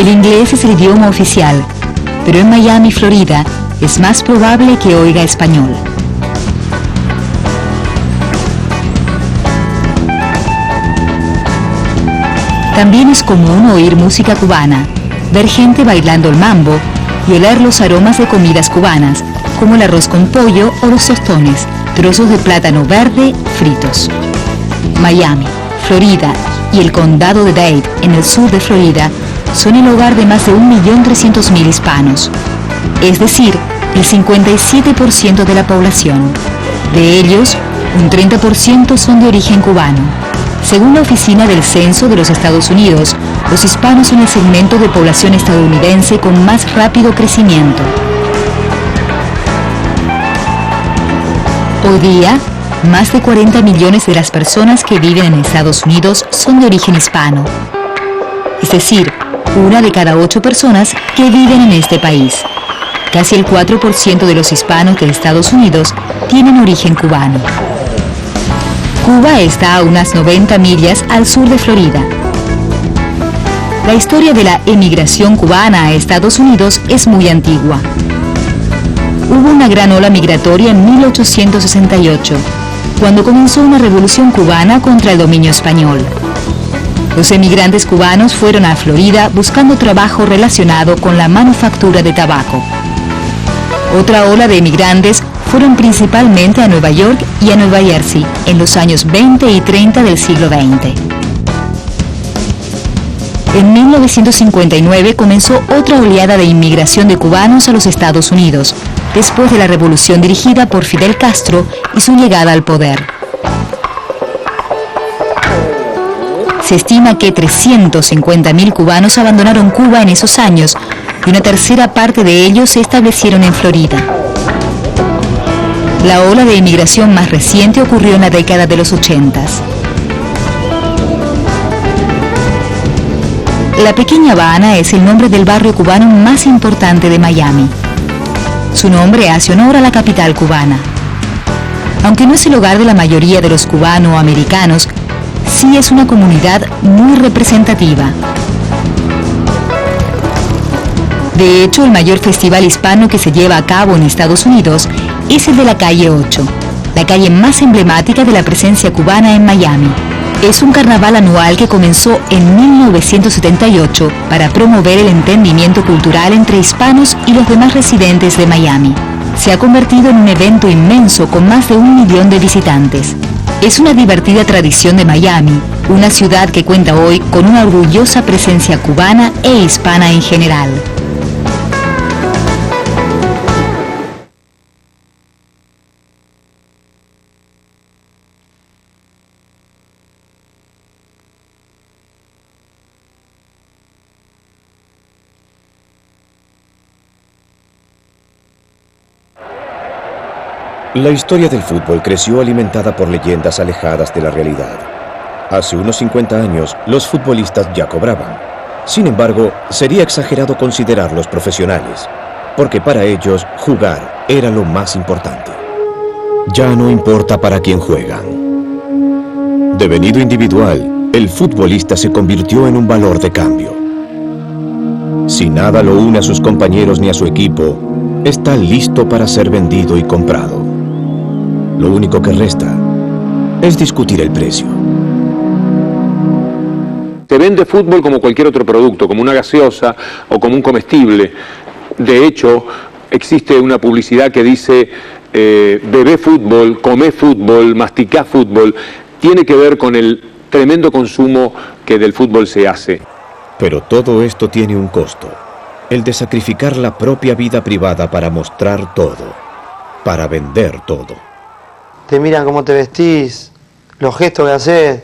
El inglés es el idioma oficial, pero en Miami, Florida, es más probable que oiga español. También es común oír música cubana, ver gente bailando el mambo y oler los aromas de comidas cubanas, como el arroz con pollo o los tostones, trozos de plátano verde fritos. Miami, Florida y el condado de Dade, en el sur de Florida, son el hogar de más de 1.300.000 hispanos, es decir, el 57% de la población. De ellos, un 30% son de origen cubano. Según la Oficina del Censo de los Estados Unidos, los hispanos son el segmento de población estadounidense con más rápido crecimiento. Hoy día, más de 40 millones de las personas que viven en Estados Unidos son de origen hispano. Es decir, 1 de cada 8 personas que viven en este país. Casi el 4% de los hispanos de Estados Unidos tienen origen cubano. Cuba está a unas 90 millas al sur de Florida. La historia de la emigración cubana a Estados Unidos es muy antigua. Hubo una gran ola migratoria en 1868, cuando comenzó una revolución cubana contra el dominio español. Los emigrantes cubanos fueron a Florida buscando trabajo relacionado con la manufactura de tabaco. Otra ola de emigrantes fueron principalmente a Nueva York y a Nueva Jersey en los años 20 y 30 del siglo XX. En 1959 comenzó otra oleada de inmigración de cubanos a los Estados Unidos, después de la revolución dirigida por Fidel Castro y su llegada al poder. Se estima que 350.000 cubanos abandonaron Cuba en esos años y una tercera parte de ellos se establecieron en Florida. La ola de inmigración más reciente ocurrió en la década de los 80. La Pequeña Habana es el nombre del barrio cubano más importante de Miami. Su nombre hace honor a la capital cubana. Aunque no es el hogar de la mayoría de los cubano-americanos, sí es una comunidad muy representativa. De hecho, el mayor festival hispano que se lleva a cabo en Estados Unidos es el de la Calle 8, la calle más emblemática de la presencia cubana en Miami. Es un carnaval anual que comenzó en 1978 para promover el entendimiento cultural entre hispanos y los demás residentes de Miami. Se ha convertido en un evento inmenso con más de 1 millón de visitantes. Es una divertida tradición de Miami, una ciudad que cuenta hoy con una orgullosa presencia cubana e hispana en general. La historia del fútbol creció alimentada por leyendas alejadas de la realidad. Hace unos 50 años, los futbolistas ya cobraban. Sin embargo, sería exagerado considerarlos profesionales, porque para ellos jugar era lo más importante. Ya no importa para quién juegan. Devenido individual, el futbolista se convirtió en un valor de cambio. Si nada lo une a sus compañeros ni a su equipo, está listo para ser vendido y comprado. Lo único que resta es discutir el precio. Se vende fútbol como cualquier otro producto, como una gaseosa o como un comestible. De hecho, existe una publicidad que dice bebé fútbol, comé fútbol, masticá fútbol. Tiene que ver con el tremendo consumo que del fútbol se hace. Pero todo esto tiene un costo. El de sacrificar la propia vida privada para mostrar todo, para vender todo. Te miran cómo te vestís, los gestos que haces,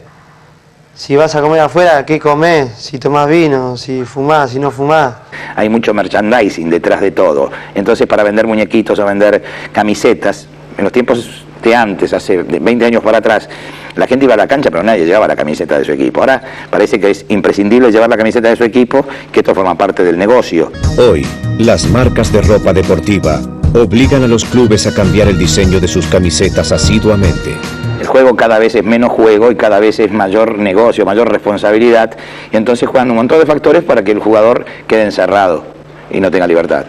si vas a comer afuera, qué comés, si tomás vino, si fumás, si no fumás. Hay mucho merchandising detrás de todo. Entonces, para vender muñequitos o vender camisetas, en los tiempos de antes, hace 20 años para atrás, la gente iba a la cancha, pero nadie llevaba la camiseta de su equipo. Ahora parece que es imprescindible llevar la camiseta de su equipo, que esto forma parte del negocio. Hoy, las marcas de ropa deportiva obligan a los clubes a cambiar el diseño de sus camisetas asiduamente. El juego cada vez es menos juego y cada vez es mayor negocio, mayor responsabilidad, y entonces juegan un montón de factores para que el jugador quede encerrado y no tenga libertad.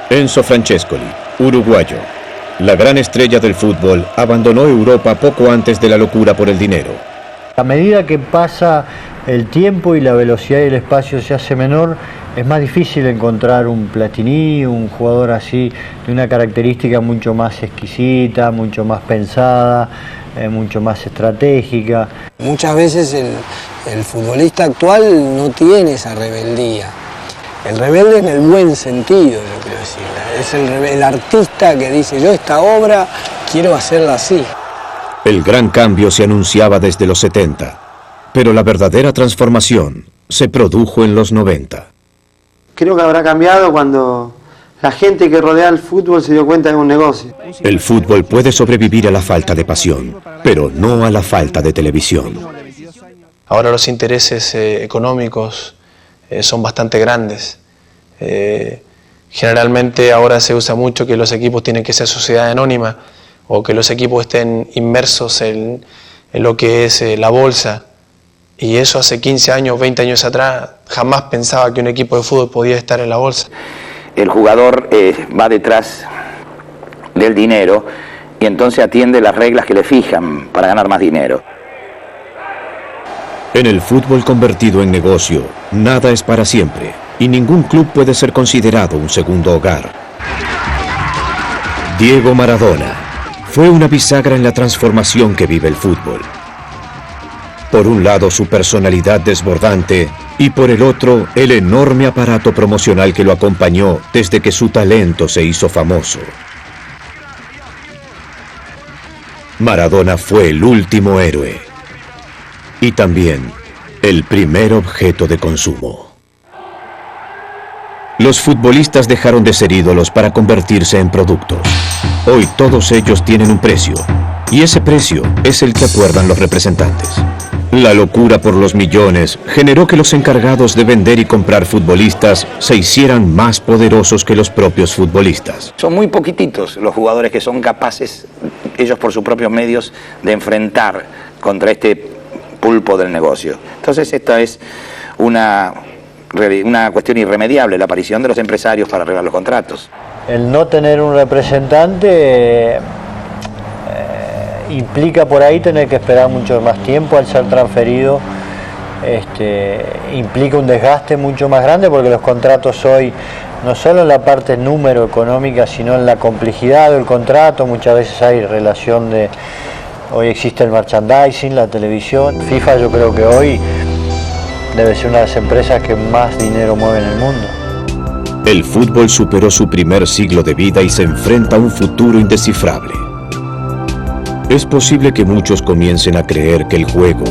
Enzo Francescoli, uruguayo, la gran estrella del fútbol, abandonó Europa poco antes de la locura por el dinero. A medida que pasa el tiempo y la velocidad y el espacio se hace menor, es más difícil encontrar un Platini, un jugador así, de una característica mucho más exquisita, mucho más pensada, mucho más estratégica. Muchas veces el futbolista actual no tiene esa rebeldía. El rebelde en el buen sentido, yo quiero decir. Es el artista que dice, yo esta obra quiero hacerla así. El gran cambio se anunciaba desde los 70, pero la verdadera transformación se produjo en los 90. Creo que habrá cambiado cuando la gente que rodea el fútbol se dio cuenta de un negocio. El fútbol puede sobrevivir a la falta de pasión, pero no a la falta de televisión. Ahora los intereses económicos son bastante grandes. Generalmente ahora se usa mucho que los equipos tienen que ser sociedad anónima o que los equipos estén inmersos en lo que es la bolsa. Y eso hace 15 años, 20 años atrás, jamás pensaba que un equipo de fútbol podía estar en la bolsa. El jugador va detrás del dinero y entonces atiende las reglas que le fijan para ganar más dinero. En el fútbol convertido en negocio, nada es para siempre y ningún club puede ser considerado un segundo hogar. Diego Maradona fue una bisagra en la transformación que vive el fútbol. Por un lado su personalidad desbordante y por el otro el enorme aparato promocional que lo acompañó desde que su talento se hizo famoso. Maradona fue el último héroe y también el primer objeto de consumo. Los futbolistas dejaron de ser ídolos para convertirse en productos. Hoy todos ellos tienen un precio y ese precio es el que acuerdan los representantes. La locura por los millones generó que los encargados de vender y comprar futbolistas se hicieran más poderosos que los propios futbolistas. Son muy poquititos los jugadores que son capaces, ellos por sus propios medios, de enfrentar contra este pulpo del negocio. Entonces esta es una cuestión irremediable, la aparición de los empresarios para arreglar los contratos. El no tener un representante implica por ahí tener que esperar mucho más tiempo al ser transferido. Implica un desgaste mucho más grande porque los contratos hoy, no solo en la parte número económica, sino en la complejidad del contrato, muchas veces hay relación de... Hoy existe el merchandising, la televisión. FIFA yo creo que hoy debe ser una de las empresas que más dinero mueve en el mundo. El fútbol superó su primer siglo de vida y se enfrenta a un futuro indescifrable. Es posible que muchos comiencen a creer que el juego,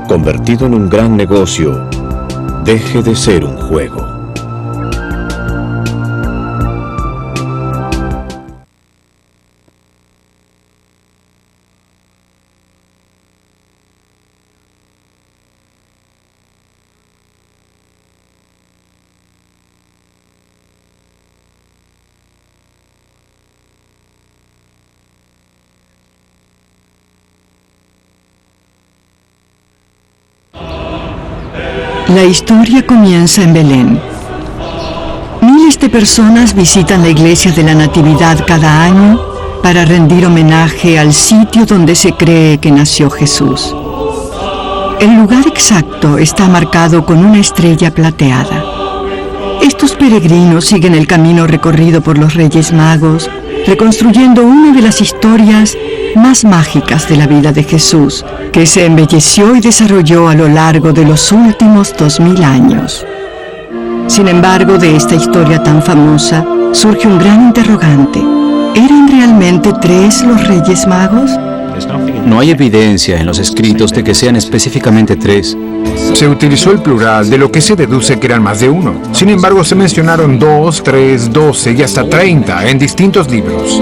convertido en un gran negocio, deje de ser un juego. La historia comienza en Belén. Miles de personas visitan la iglesia de la Natividad cada año para rendir homenaje al sitio donde se cree que nació Jesús. El lugar exacto está marcado con una estrella plateada. Estos peregrinos siguen el camino recorrido por los Reyes Magos, reconstruyendo una de las historias más mágicas de la vida de Jesús, que se embelleció y desarrolló a lo largo de los últimos 2000 años. Sin embargo, de esta historia tan famosa, surge un gran interrogante. ¿Eran realmente 3 los Reyes Magos? No hay evidencia en los escritos de que sean específicamente 3. Se utilizó el plural, de lo que se deduce que eran más de uno. Sin embargo, se mencionaron 2, 3, 12 y hasta 30 en distintos libros.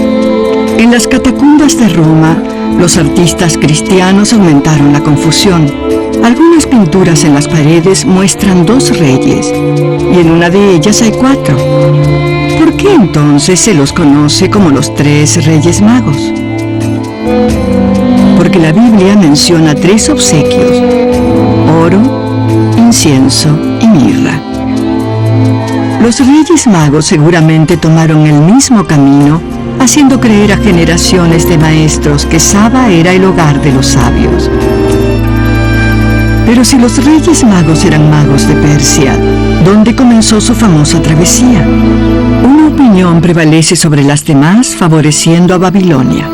En las catacumbas de Roma, los artistas cristianos aumentaron la confusión. Algunas pinturas en las paredes muestran 2 reyes, y en una de ellas hay 4. ¿Por qué entonces se los conoce como los 3 Reyes Magos? Porque la Biblia menciona 3 obsequios: oro, incienso y mirra. Los Reyes Magos seguramente tomaron el mismo camino, haciendo creer a generaciones de maestros que Saba era el hogar de los sabios. Pero si los Reyes Magos eran magos de Persia, ¿dónde comenzó su famosa travesía? Una opinión prevalece sobre las demás, favoreciendo a Babilonia.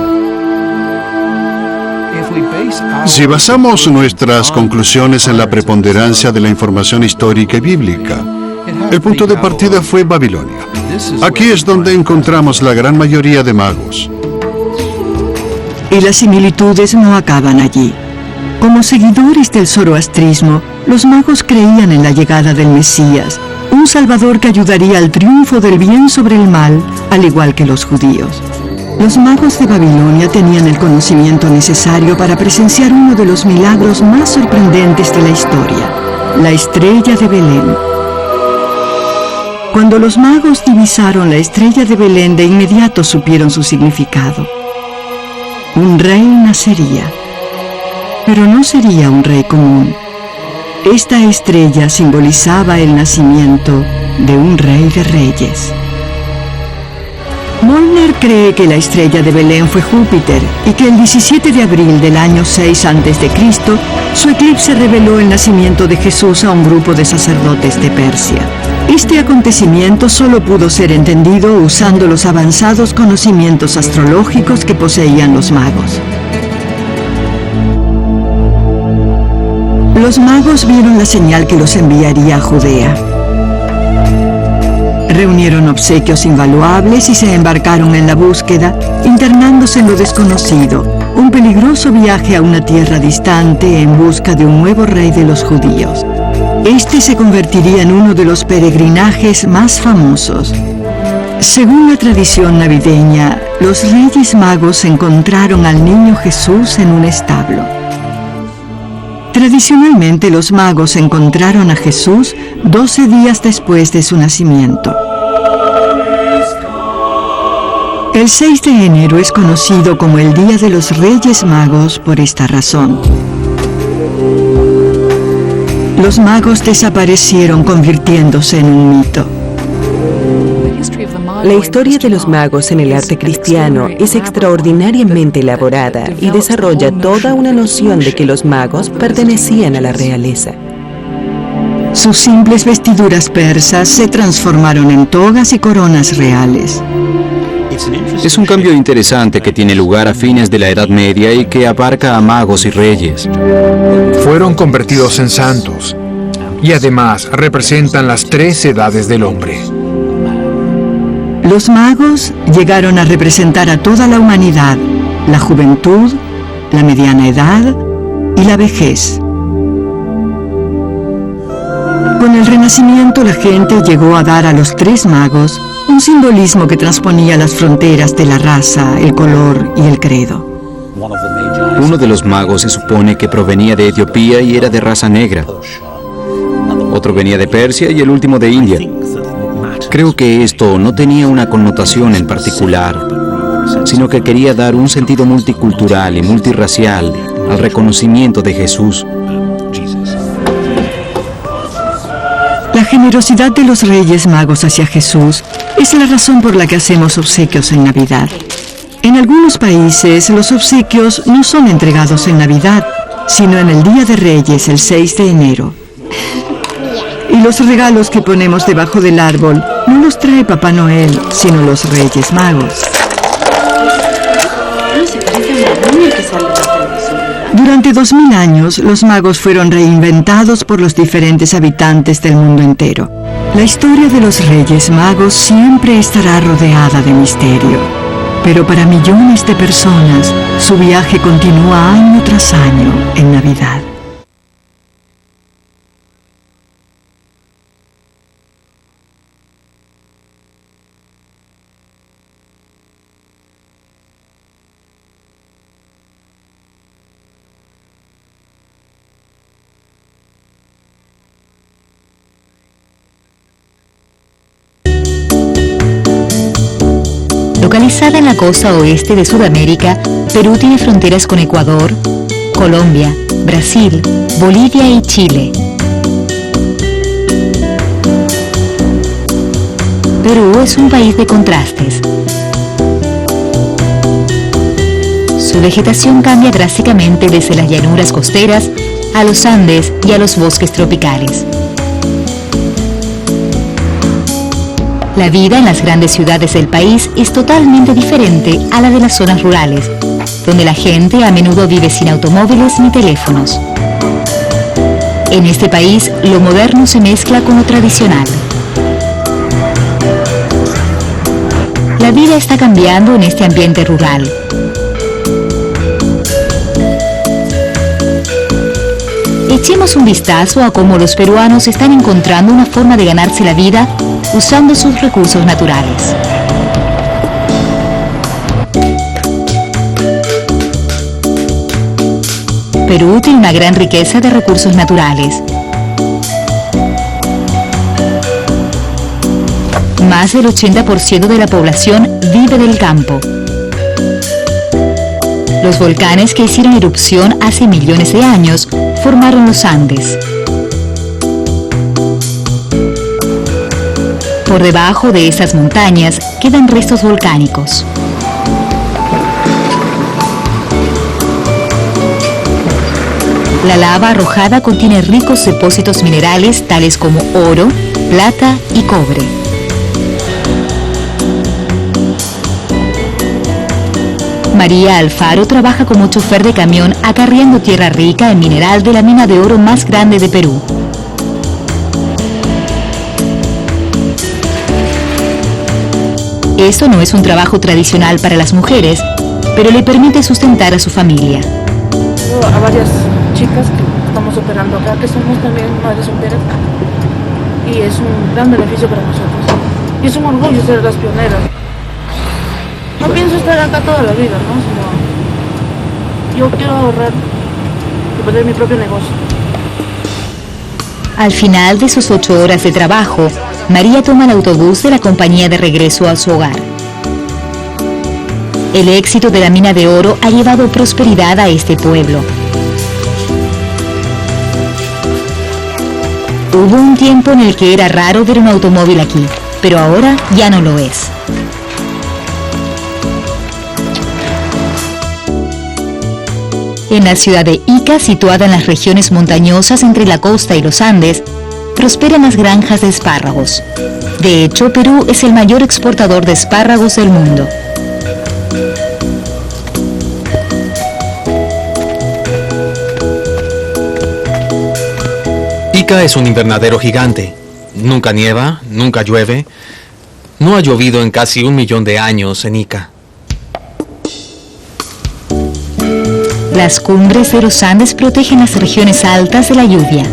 Si basamos nuestras conclusiones en la preponderancia de la información histórica y bíblica, el punto de partida fue Babilonia. Aquí es donde encontramos la gran mayoría de magos. Y las similitudes no acaban allí. Como seguidores del zoroastrismo, los magos creían en la llegada del Mesías, un Salvador que ayudaría al triunfo del bien sobre el mal, al igual que los judíos. Los magos de Babilonia tenían el conocimiento necesario para presenciar uno de los milagros más sorprendentes de la historia, la estrella de Belén. Cuando los magos divisaron la estrella de Belén, de inmediato supieron su significado. Un rey nacería. Pero no sería un rey común. Esta estrella simbolizaba el nacimiento de un rey de reyes. Molnar cree que la estrella de Belén fue Júpiter y que el 17 de abril del año 6 a.C., su eclipse reveló el nacimiento de Jesús a un grupo de sacerdotes de Persia. Este acontecimiento solo pudo ser entendido usando los avanzados conocimientos astrológicos que poseían los magos. Los magos vieron la señal que los enviaría a Judea. Reunieron obsequios invaluables y se embarcaron en la búsqueda, internándose en lo desconocido, un peligroso viaje a una tierra distante en busca de un nuevo rey de los judíos. Este se convertiría en uno de los peregrinajes más famosos. Según la tradición navideña, los Reyes Magos encontraron al niño Jesús en un establo. Tradicionalmente, los magos encontraron a Jesús 12 días después de su nacimiento. El 6 de enero es conocido como el Día de los Reyes Magos por esta razón. Los magos desaparecieron, convirtiéndose en un mito. La historia de los magos en el arte cristiano es extraordinariamente elaborada y desarrolla toda una noción de que los magos pertenecían a la realeza. Sus simples vestiduras persas se transformaron en togas y coronas reales. Es un cambio interesante que tiene lugar a fines de la Edad Media y que abarca a magos y reyes. Fueron convertidos en santos y además representan las 3 edades del hombre. Los magos llegaron a representar a toda la humanidad, la juventud, la mediana edad y la vejez. Con el Renacimiento, la gente llegó a dar a los 3 magos un simbolismo que transponía las fronteras de la raza, el color y el credo. Uno de los magos se supone que provenía de Etiopía y era de raza negra. Otro venía de Persia y el último de India. Creo que esto no tenía una connotación en particular, sino que quería dar un sentido multicultural y multirracial al reconocimiento de Jesús. La generosidad de los Reyes Magos hacia Jesús es la razón por la que hacemos obsequios en Navidad. En algunos países, los obsequios no son entregados en Navidad, sino en el Día de Reyes, el 6 de enero. Y los regalos que ponemos debajo del árbol no los trae Papá Noel, sino los Reyes Magos. Durante 2000 años, los magos fueron reinventados por los diferentes habitantes del mundo entero. La historia de los Reyes Magos siempre estará rodeada de misterio. Pero para millones de personas, su viaje continúa año tras año en Navidad. Localizada en la costa oeste de Sudamérica, Perú tiene fronteras con Ecuador, Colombia, Brasil, Bolivia y Chile. Perú es un país de contrastes. Su vegetación cambia drásticamente desde las llanuras costeras a los Andes y a los bosques tropicales. La vida en las grandes ciudades del país es totalmente diferente a la de las zonas rurales, donde la gente a menudo vive sin automóviles ni teléfonos. En este país, lo moderno se mezcla con lo tradicional. La vida está cambiando en este ambiente rural. Echemos un vistazo a cómo los peruanos están encontrando una forma de ganarse la vida usando sus recursos naturales. Perú tiene una gran riqueza de recursos naturales. Más del 80% de la población vive del campo. Los volcanes que hicieron erupción hace millones de años formaron los Andes. Por debajo de esas montañas quedan restos volcánicos. La lava arrojada contiene ricos depósitos minerales tales como oro, plata y cobre. María Alfaro trabaja como chofer de camión acarreando tierra rica en mineral de la mina de oro más grande de Perú. Esto no es un trabajo tradicional para las mujeres, pero le permite sustentar a su familia. A varias chicas que estamos operando acá, que somos también madres solteras, y es un gran beneficio para nosotros. Y es un orgullo ser las pioneras. No pienso estar acá toda la vida, ¿no? Yo quiero ahorrar y poner mi propio negocio. Al final de sus 8 horas de trabajo, María toma el autobús de la compañía de regreso a su hogar. El éxito de la mina de oro ha llevado prosperidad a este pueblo. Hubo un tiempo en el que era raro ver un automóvil aquí, pero ahora ya no lo es. En la ciudad de Ica, situada en las regiones montañosas entre la costa y los Andes, prosperan las granjas de espárragos. De hecho, Perú es el mayor exportador de espárragos del mundo. Ica es un invernadero gigante. Nunca nieva, nunca llueve. No ha llovido en casi 1 millón de años en Ica. Las cumbres de los Andes protegen las regiones altas de la lluvia.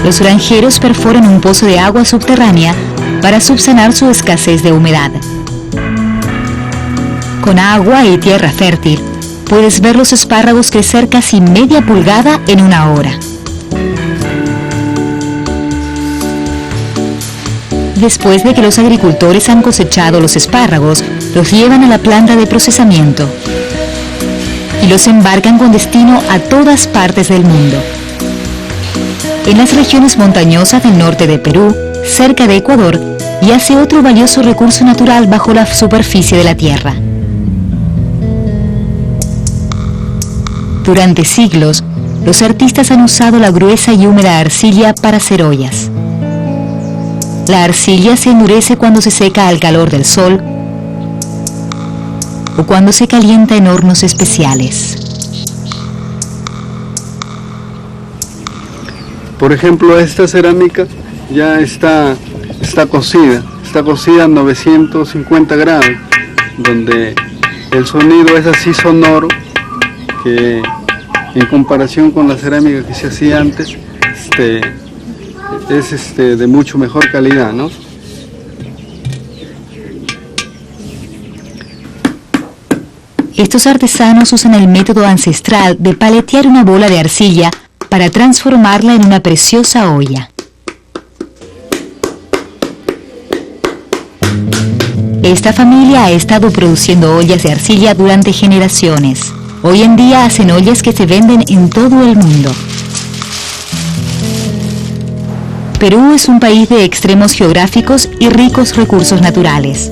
Los granjeros perforan un pozo de agua subterránea para subsanar su escasez de humedad. Con agua y tierra fértil, puedes ver los espárragos crecer casi media pulgada en 1 hora. Después de que los agricultores han cosechado los espárragos, los llevan a la planta de procesamiento y los embarcan con destino a todas partes del mundo. En las regiones montañosas del norte de Perú, cerca de Ecuador, yace otro valioso recurso natural bajo la superficie de la tierra. Durante siglos, los artistas han usado la gruesa y húmeda arcilla para hacer ollas. La arcilla se endurece cuando se seca al calor del sol o cuando se calienta en hornos especiales. Por ejemplo, esta cerámica ya está cocida a 950 grados, donde el sonido es así sonoro, que en comparación con la cerámica que se hacía antes, es de mucho mejor calidad, ¿no? Estos artesanos usan el método ancestral de paletear una bola de arcilla para transformarla en una preciosa olla. Esta familia ha estado produciendo ollas de arcilla durante generaciones. Hoy en día hacen ollas que se venden en todo el mundo. Perú es un país de extremos geográficos y ricos recursos naturales.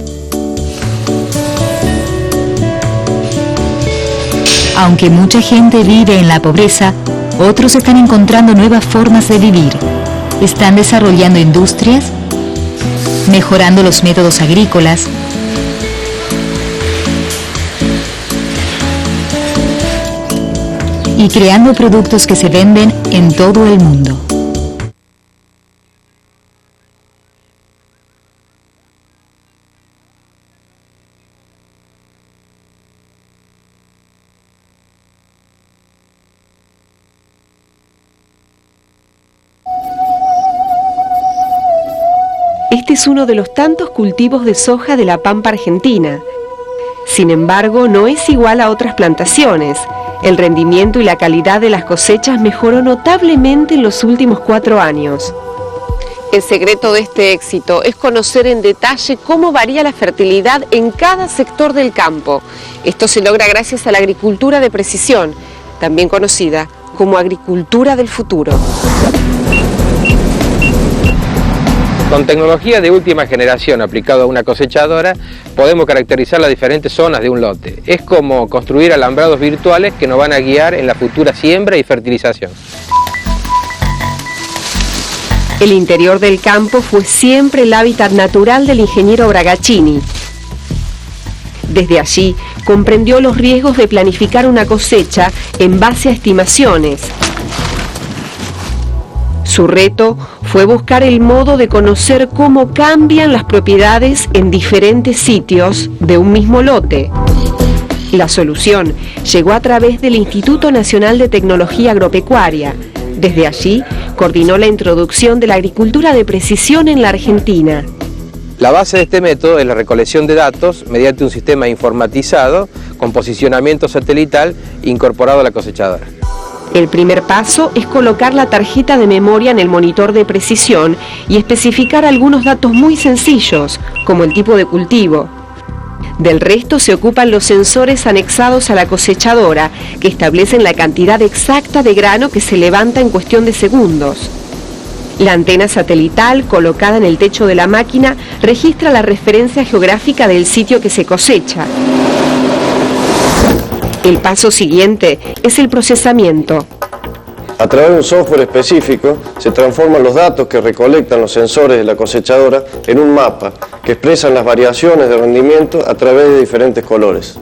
Aunque mucha gente vive en la pobreza, otros están encontrando nuevas formas de vivir. Están desarrollando industrias, mejorando los métodos agrícolas, y creando productos que se venden en todo el mundo. Este es uno de los tantos cultivos de soja de la pampa argentina. Sin embargo, no es igual a otras plantaciones. El rendimiento y la calidad de las cosechas mejoró notablemente en los últimos 4 años. El secreto de este éxito es conocer en detalle cómo varía la fertilidad en cada sector del campo. Esto se logra gracias a la agricultura de precisión, también conocida como agricultura del futuro. Con tecnología de última generación aplicada a una cosechadora, podemos caracterizar las diferentes zonas de un lote. Es como construir alambrados virtuales que nos van a guiar en la futura siembra y fertilización. El interior del campo fue siempre el hábitat natural del ingeniero Bragaccini. Desde allí, comprendió los riesgos de planificar una cosecha en base a estimaciones. Su reto fue buscar el modo de conocer cómo cambian las propiedades en diferentes sitios de un mismo lote. La solución llegó a través del Instituto Nacional de Tecnología Agropecuaria. Desde allí, coordinó la introducción de la agricultura de precisión en la Argentina. La base de este método es la recolección de datos mediante un sistema informatizado con posicionamiento satelital incorporado a la cosechadora. El primer paso es colocar la tarjeta de memoria en el monitor de precisión y especificar algunos datos muy sencillos, como el tipo de cultivo. Del resto se ocupan los sensores anexados a la cosechadora, que establecen la cantidad exacta de grano que se levanta en cuestión de segundos. La antena satelital, colocada en el techo de la máquina, registra la referencia geográfica del sitio que se cosecha. El paso siguiente es el procesamiento. A través de un software específico se transforman los datos que recolectan los sensores de la cosechadora en un mapa que expresan las variaciones de rendimiento a través de diferentes colores.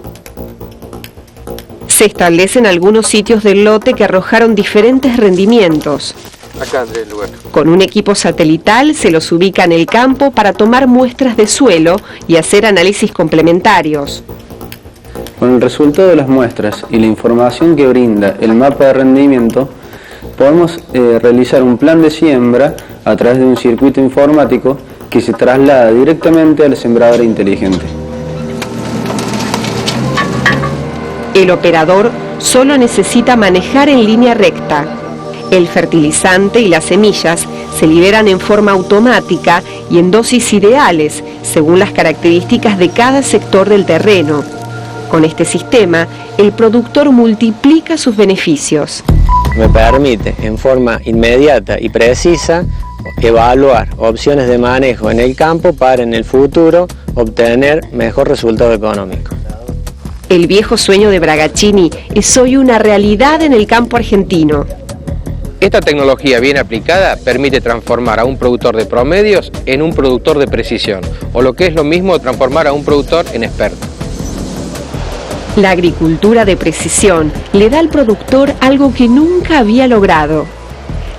Se establecen algunos sitios del lote que arrojaron diferentes rendimientos. Acá, Andrés, el lugar. Con un equipo satelital se los ubica en el campo para tomar muestras de suelo y hacer análisis complementarios. Con el resultado de las muestras y la información que brinda el mapa de rendimiento, podemos realizar un plan de siembra a través de un circuito informático que se traslada directamente a la sembradora inteligente. El operador solo necesita manejar en línea recta. El fertilizante y las semillas se liberan en forma automática y en dosis ideales, según las características de cada sector del terreno. Con este sistema, el productor multiplica sus beneficios. Me permite, en forma inmediata y precisa, evaluar opciones de manejo en el campo para en el futuro obtener mejor resultado económico. El viejo sueño de Bragaccini es hoy una realidad en el campo argentino. Esta tecnología bien aplicada permite transformar a un productor de promedios en un productor de precisión, o lo que es lo mismo, transformar a un productor en experto. La agricultura de precisión le da al productor algo que nunca había logrado: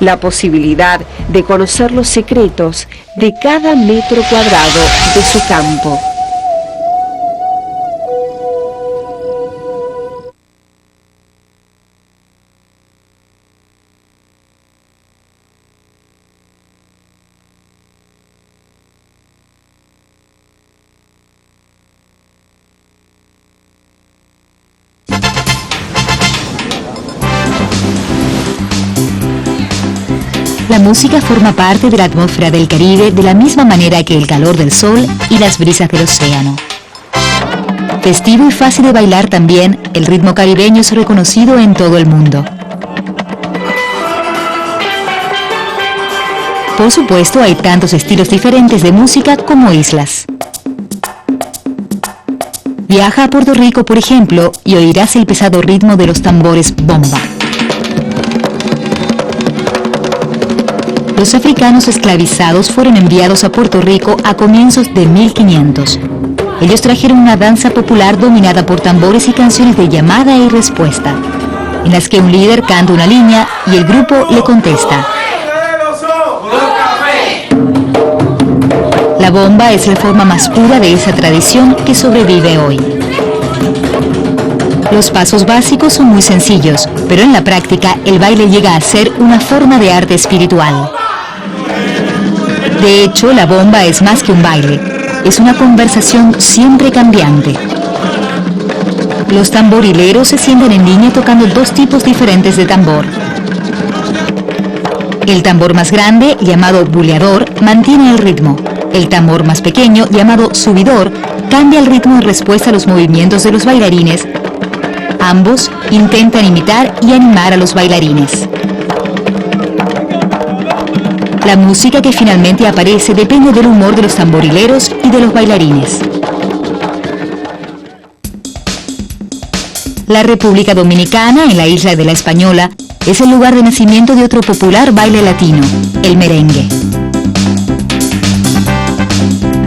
la posibilidad de conocer los secretos de cada metro cuadrado de su campo. La música forma parte de la atmósfera del Caribe de la misma manera que el calor del sol y las brisas del océano. Festivo y fácil de bailar también, el ritmo caribeño es reconocido en todo el mundo. Por supuesto, hay tantos estilos diferentes de música como islas. Viaja a Puerto Rico, por ejemplo, y oirás el pesado ritmo de los tambores bomba. Los africanos esclavizados fueron enviados a Puerto Rico a comienzos de 1500. Ellos trajeron una danza popular dominada por tambores y canciones de llamada y respuesta, en las que un líder canta una línea y el grupo le contesta. La bomba es la forma más pura de esa tradición que sobrevive hoy. Los pasos básicos son muy sencillos, pero en la práctica el baile llega a ser una forma de arte espiritual. De hecho, la bomba es más que un baile, es una conversación siempre cambiante. Los tamborileros se sientan en línea tocando dos tipos diferentes de tambor. El tambor más grande, llamado buleador, mantiene el ritmo. El tambor más pequeño, llamado subidor, cambia el ritmo en respuesta a los movimientos de los bailarines. Ambos intentan imitar y animar a los bailarines. La música que finalmente aparece depende del humor de los tamborileros y de los bailarines. La República Dominicana, en la isla de La Española, es el lugar de nacimiento de otro popular baile latino, el merengue.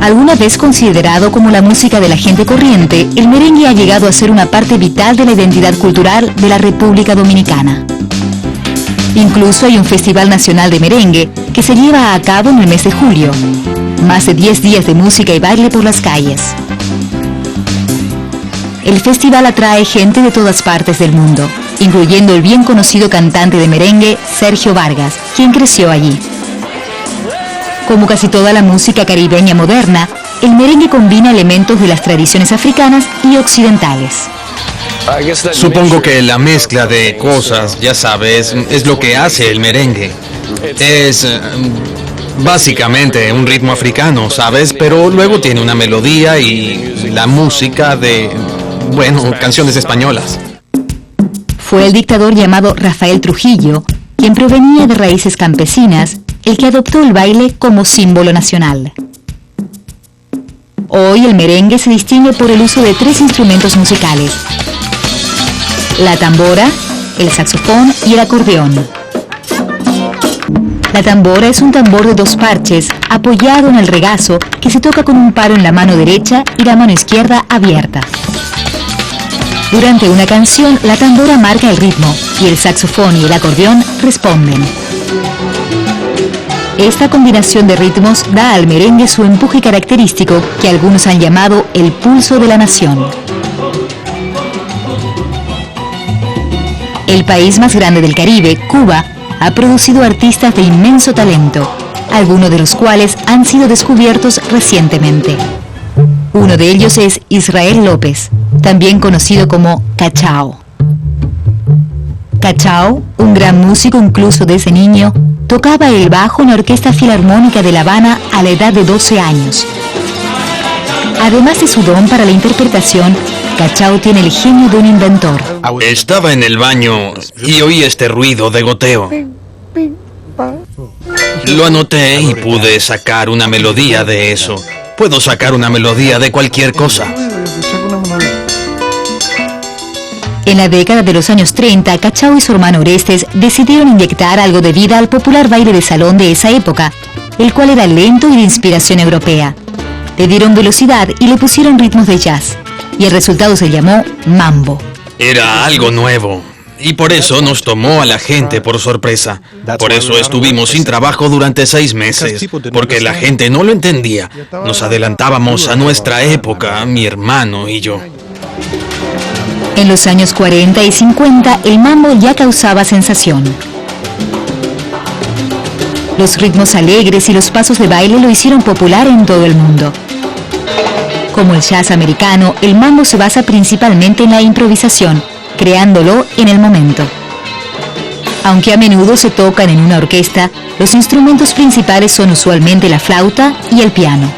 Alguna vez considerado como la música de la gente corriente, el merengue ha llegado a ser una parte vital de la identidad cultural de la República Dominicana. Incluso hay un Festival Nacional de Merengue que se lleva a cabo en el mes de julio. Más de 10 días de música y baile por las calles. El festival atrae gente de todas partes del mundo, incluyendo el bien conocido cantante de merengue Sergio Vargas, quien creció allí. Como casi toda la música caribeña moderna, el merengue combina elementos de las tradiciones africanas y occidentales. Supongo que la mezcla de cosas, ya sabes, es lo que hace el merengue. Es básicamente un ritmo africano, ¿sabes? Pero luego tiene una melodía y la música de, bueno, canciones españolas. Fue el dictador llamado Rafael Trujillo, quien provenía de raíces campesinas, el que adoptó el baile como símbolo nacional. Hoy el merengue se distingue por el uso de 3 instrumentos musicales: la tambora, el saxofón y el acordeón. La tambora es un tambor de 2 parches apoyado en el regazo que se toca con un palo en la mano derecha y la mano izquierda abierta. Durante una canción, la tambora marca el ritmo y el saxofón y el acordeón responden. Esta combinación de ritmos da al merengue su empuje característico que algunos han llamado el pulso de la nación. El país más grande del Caribe, Cuba, ha producido artistas de inmenso talento, algunos de los cuales han sido descubiertos recientemente. Uno de ellos es Israel López, también conocido como Cachao. Cachao, un gran músico incluso desde niño, tocaba el bajo en la Orquesta Filarmónica de La Habana a la edad de 12 años. Además de su don para la interpretación, Cachao tiene el genio de un inventor. Estaba en el baño y oí este ruido de goteo. Lo anoté y pude sacar una melodía de eso. Puedo sacar una melodía de cualquier cosa. En la década de los años 30, Cachao y su hermano Orestes decidieron inyectar algo de vida al popular baile de salón de esa época, el cual era lento y de inspiración europea. Le dieron velocidad y le pusieron ritmos de jazz, y el resultado se llamó mambo. Era algo nuevo, y por eso nos tomó a la gente por sorpresa. Por eso estuvimos sin trabajo durante 6 meses, porque la gente no lo entendía. Nos adelantábamos a nuestra época, mi hermano y yo. En los años 40 y 50, el mambo ya causaba sensación. Los ritmos alegres y los pasos de baile lo hicieron popular en todo el mundo. Como el jazz americano, el mambo se basa principalmente en la improvisación, creándolo en el momento. Aunque a menudo se tocan en una orquesta, los instrumentos principales son usualmente la flauta y el piano.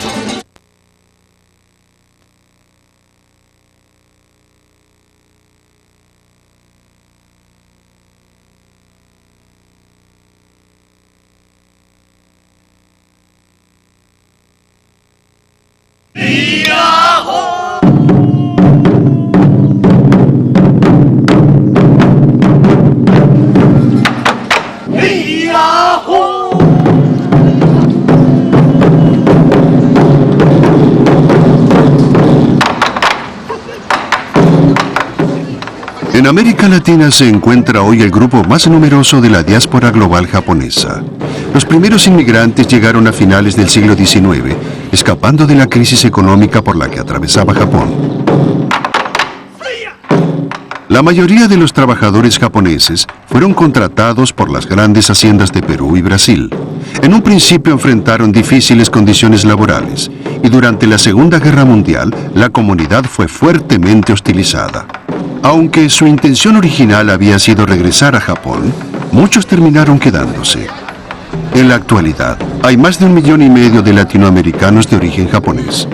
En América Latina se encuentra hoy el grupo más numeroso de la diáspora global japonesa. Los primeros inmigrantes llegaron a finales del siglo XIX, escapando de la crisis económica por la que atravesaba Japón. La mayoría de los trabajadores japoneses fueron contratados por las grandes haciendas de Perú y Brasil. En un principio enfrentaron difíciles condiciones laborales y durante la Segunda Guerra Mundial la comunidad fue fuertemente hostilizada. Aunque su intención original había sido regresar a Japón, muchos terminaron quedándose. En la actualidad, hay más de 1,5 millones de latinoamericanos de origen japonés.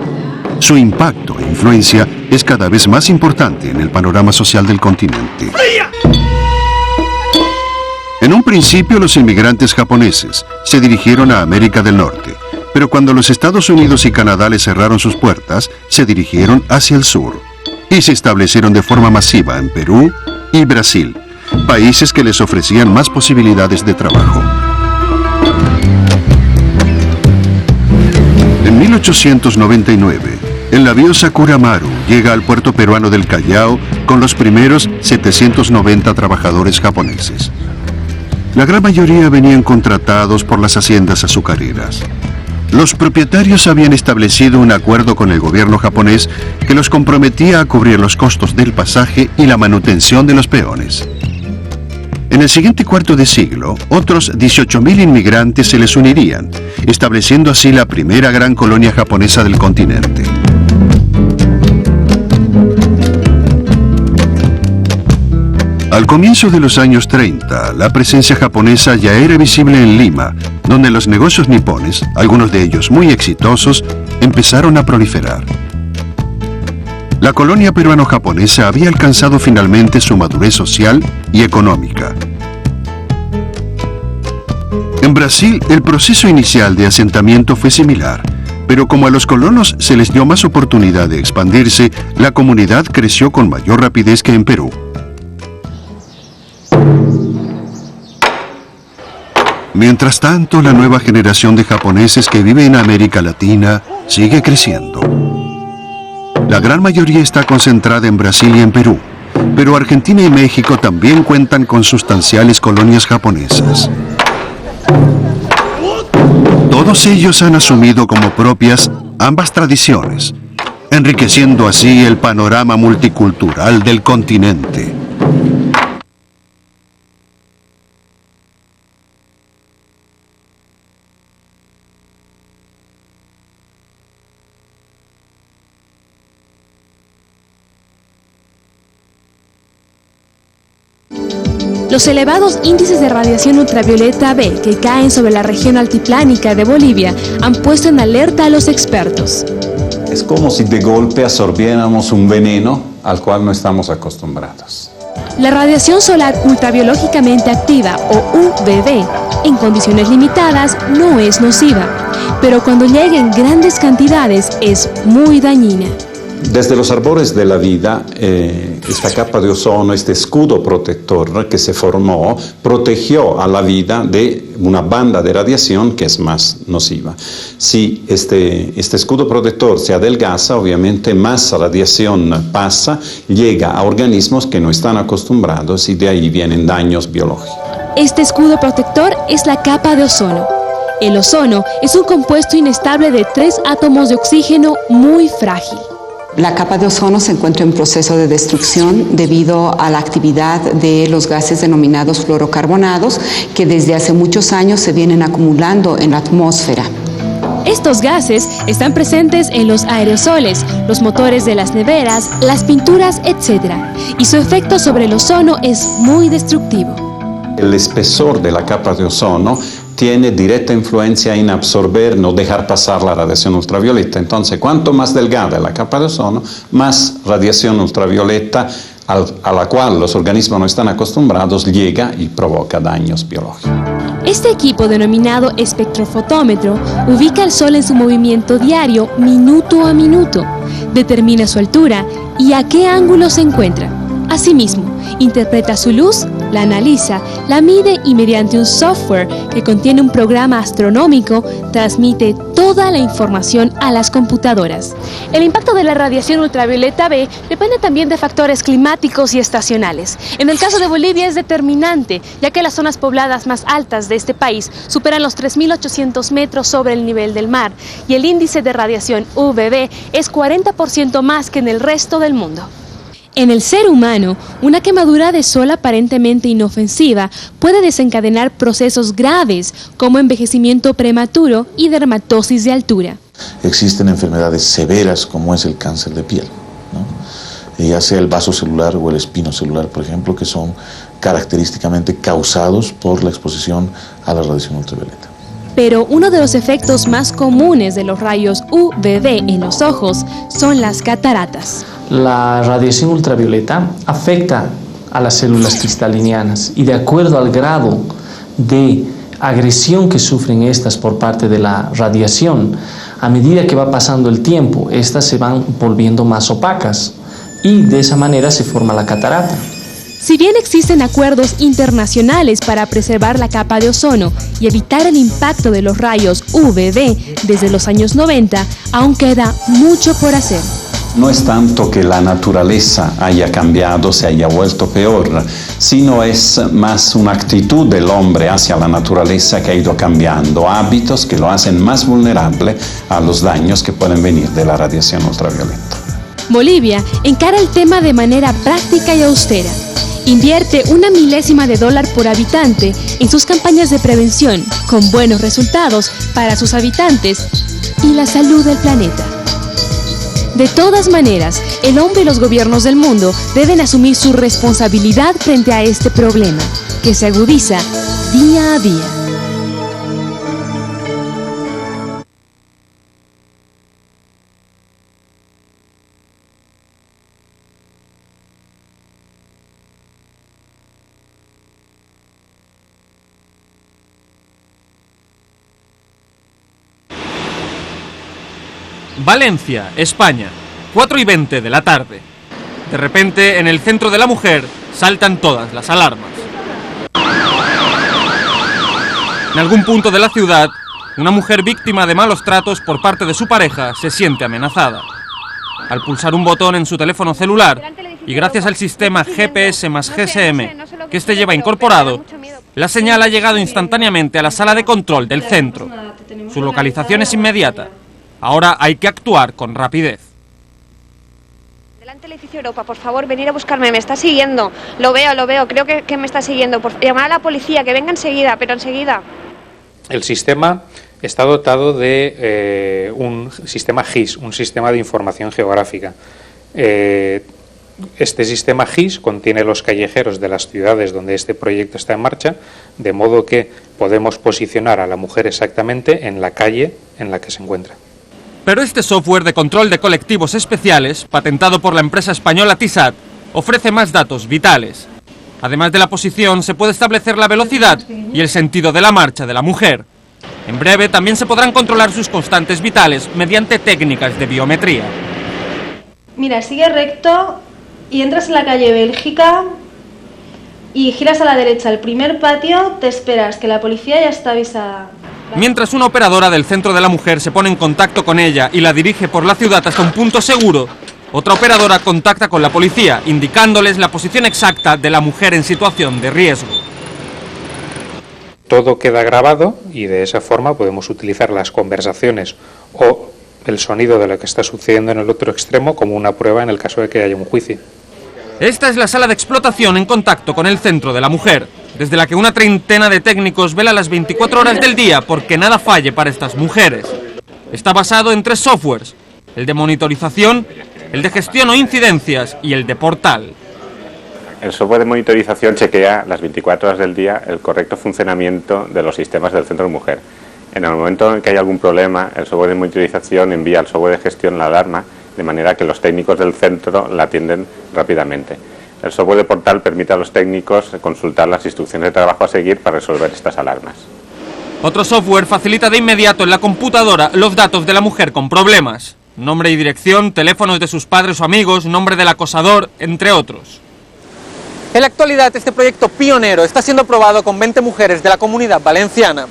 Su impacto e influencia es cada vez más importante en el panorama social del continente. En un principio, los inmigrantes japoneses se dirigieron a América del Norte, pero cuando los Estados Unidos y Canadá les cerraron sus puertas, se dirigieron hacia el sur y se establecieron de forma masiva en Perú y Brasil, países que les ofrecían más posibilidades de trabajo. En 1899, el navío Sakura Maru llega al puerto peruano del Callao con los primeros 790 trabajadores japoneses. La gran mayoría venían contratados por las haciendas azucareras. Los propietarios habían establecido un acuerdo con el gobierno japonés que los comprometía a cubrir los costos del pasaje y la manutención de los peones. En el siguiente cuarto de siglo, otros 18.000 inmigrantes se les unirían, estableciendo así la primera gran colonia japonesa del continente. Al comienzo de los años 30, la presencia japonesa ya era visible en Lima, donde los negocios nipones, algunos de ellos muy exitosos, empezaron a proliferar. La colonia peruano-japonesa había alcanzado finalmente su madurez social y económica. En Brasil, el proceso inicial de asentamiento fue similar, pero como a los colonos se les dio más oportunidad de expandirse, la comunidad creció con mayor rapidez que en Perú. Mientras tanto, la nueva generación de japoneses que vive en América Latina sigue creciendo. La gran mayoría está concentrada en Brasil y en Perú, pero Argentina y México también cuentan con sustanciales colonias japonesas. Todos ellos han asumido como propias ambas tradiciones, enriqueciendo así el panorama multicultural del continente. Los elevados índices de radiación ultravioleta B que caen sobre la región altiplánica de Bolivia han puesto en alerta a los expertos. Es como si de golpe absorbiéramos un veneno al cual no estamos acostumbrados. La radiación solar ultrabiológicamente activa, o UVB, en condiciones limitadas no es nociva, pero cuando llega en grandes cantidades es muy dañina. Desde los albores de la vida, esta capa de ozono, este escudo protector que se formó, protegió a la vida de una banda de radiación que es más nociva. Si este escudo protector se adelgaza, obviamente más radiación pasa, llega a organismos que no están acostumbrados y de ahí vienen daños biológicos. Este escudo protector es la capa de ozono. El ozono es un compuesto inestable de 3 átomos de oxígeno muy frágil. La capa de ozono se encuentra en proceso de destrucción debido a la actividad de los gases denominados fluorocarbonados que desde hace muchos años se vienen acumulando en la atmósfera. Estos gases están presentes en los aerosoles, los motores de las neveras, las pinturas, etc. Y su efecto sobre el ozono es muy destructivo. el espesor de la capa de ozono tiene directa influencia en absorber, no dejar pasar la radiación ultravioleta. Entonces, cuanto más delgada es la capa de ozono, más radiación ultravioleta a la cual los organismos no están acostumbrados llega y provoca daños biológicos. Este equipo, denominado espectrofotómetro, ubica el Sol en su movimiento diario, minuto a minuto, determina su altura y a qué ángulo se encuentra. Asimismo, interpreta su luz, la analiza, la mide y mediante un software que contiene un programa astronómico, transmite toda la información a las computadoras. El impacto de la radiación ultravioleta B depende también de factores climáticos y estacionales. En el caso de Bolivia es determinante, ya que las zonas pobladas más altas de este país superan los 3.800 metros sobre el nivel del mar y el índice de radiación UVB es 40% más que en el resto del mundo. En el ser humano, una quemadura de sol aparentemente inofensiva puede desencadenar procesos graves como envejecimiento prematuro y dermatosis de altura. Existen enfermedades severas como es el cáncer de piel, ¿no? Ya sea el vaso celular o el espino celular, por ejemplo, que son característicamente causados por la exposición a la radiación ultravioleta. Pero uno de los efectos más comunes de los rayos UVB en los ojos son las cataratas. La radiación ultravioleta afecta a las células cristalinianas y de acuerdo al grado de agresión que sufren estas por parte de la radiación, a medida que va pasando el tiempo, estas se van volviendo más opacas y de esa manera se forma la catarata. Si bien existen acuerdos internacionales para preservar la capa de ozono y evitar el impacto de los rayos UVB desde los años 90, aún queda mucho por hacer. No es tanto que la naturaleza haya cambiado, se haya vuelto peor, sino es más una actitud del hombre hacia la naturaleza que ha ido cambiando, hábitos que lo hacen más vulnerable a los daños que pueden venir de la radiación ultravioleta. Bolivia encara el tema de manera práctica y austera. Invierte $0.01 por habitante en sus campañas de prevención, con buenos resultados para sus habitantes y la salud del planeta. De todas maneras, el hombre y los gobiernos del mundo deben asumir su responsabilidad frente a este problema, que se agudiza día a día. Valencia, España, 4:20 de la tarde. De repente, en el centro de la mujer, saltan todas las alarmas. En algún punto de la ciudad, una mujer víctima de malos tratos por parte de su pareja se siente amenazada. Al pulsar un botón en su teléfono celular, y gracias al sistema GPS más GSM que este lleva incorporado, la señal ha llegado instantáneamente a la sala de control del centro. Su localización es inmediata. Ahora hay que actuar con rapidez. Delante del edificio Europa, por favor, venir a buscarme, me está siguiendo. Lo veo, creo que me está siguiendo. Llamar a la policía, que venga enseguida, pero enseguida. El sistema está dotado de un sistema GIS, un sistema de información geográfica. Este sistema GIS contiene los callejeros de las ciudades donde este proyecto está en marcha, de modo que podemos posicionar a la mujer exactamente en la calle en la que se encuentra. Pero este software de control de colectivos especiales, patentado por la empresa española TISAT, ofrece más datos vitales. Además de la posición, se puede establecer la velocidad y el sentido de la marcha de la mujer. En breve también se podrán controlar sus constantes vitales mediante técnicas de biometría. Mira, sigue recto y entras en la calle Bélgica y giras a la derecha. El primer patio, te esperas, que la policía ya está avisada. Mientras una operadora del centro de la mujer se pone en contacto con ella y la dirige por la ciudad hasta un punto seguro, otra operadora contacta con la policía, indicándoles la posición exacta de la mujer en situación de riesgo. Todo queda grabado y de esa forma podemos utilizar las conversaciones o el sonido de lo que está sucediendo en el otro extremo como una prueba en el caso de que haya un juicio. Esta es la sala de explotación en contacto con el centro de la mujer, desde la que una treintena de técnicos vela las 24 horas del día porque nada falle para estas mujeres. Está basado en 3 softwares, el de monitorización, el de gestión o incidencias y el de portal. El software de monitorización chequea las 24 horas del día el correcto funcionamiento de los sistemas del centro de mujer. En el momento en que hay algún problema, el software de monitorización envía al software de gestión la alarma, de manera que los técnicos del centro la atienden rápidamente. El software de portal permite a los técnicos consultar las instrucciones de trabajo a seguir para resolver estas alarmas. Otro software facilita de inmediato en la computadora los datos de la mujer con problemas. Nombre y dirección, teléfonos de sus padres o amigos, nombre del acosador, entre otros. En la actualidad, este proyecto pionero está siendo probado con 20 mujeres de la Comunidad Valenciana.